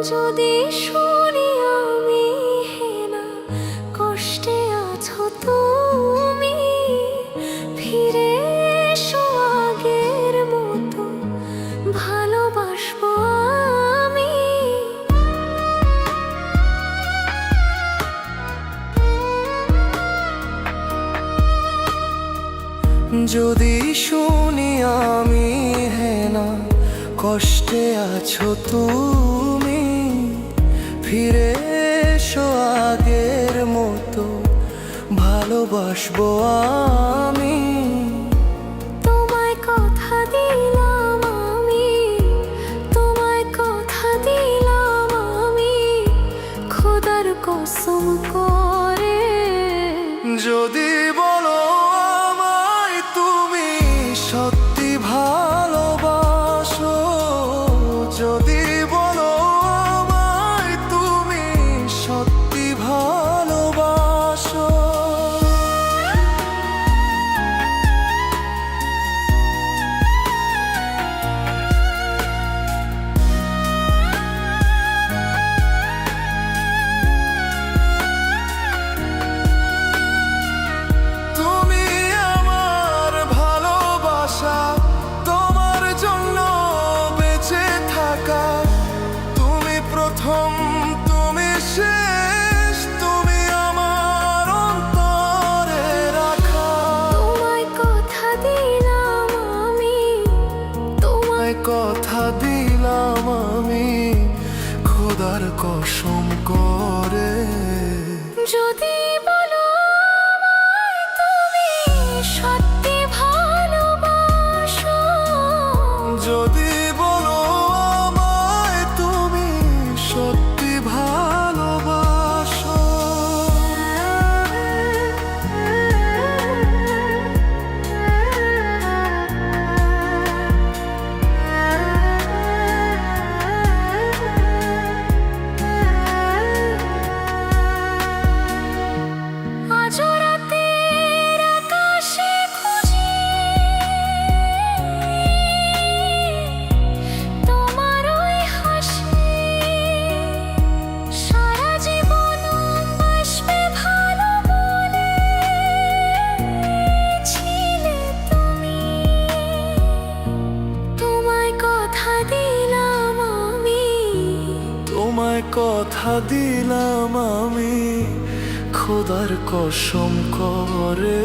যদি শুনি আমি হেনা কষ্টে আছো তুমি, ফিরে এসো আগের মতো ভালোবাসবো আমি। যদি শুনি আমি হেনা কষ্টে আছো তুমি, ফিরে এসো আগের মতো ভালোবাসবো আমি। তোমায় কথা দিলাম আমি, তোমায় কথা দিলাম আমি, খোদার কসম করে। যদি বলো আমায় তুমি সত্যি ভালোবাসো, যদি বলো আমায় তুমি সত্যি ভালোবাসো, তুমি আমার ভালোবাসা, তোমার জন্য বেঁচে থাকা, তুমি প্রথম তুমি শেষ, তুমি আমার অন্তরে রাখা। তোমায় কথা দিলাম আমি, তোমায় কথা দিলাম আমি খোদার কসম করে। যদি বলো আমায় তুমি সত্যি ভালোবাসো, যদি বলো আমায় তুমি সত্যি ভালোবাসো, আজ রাতের আকাশে খুঁজি তোমার ওই হাসি, সারা জীবন বাসবে ভালো বলেছিলে তুমি। তোমায় কথা দিলাম আমি, তোমায় কথা দিলাম আমি খোদার কসম করে।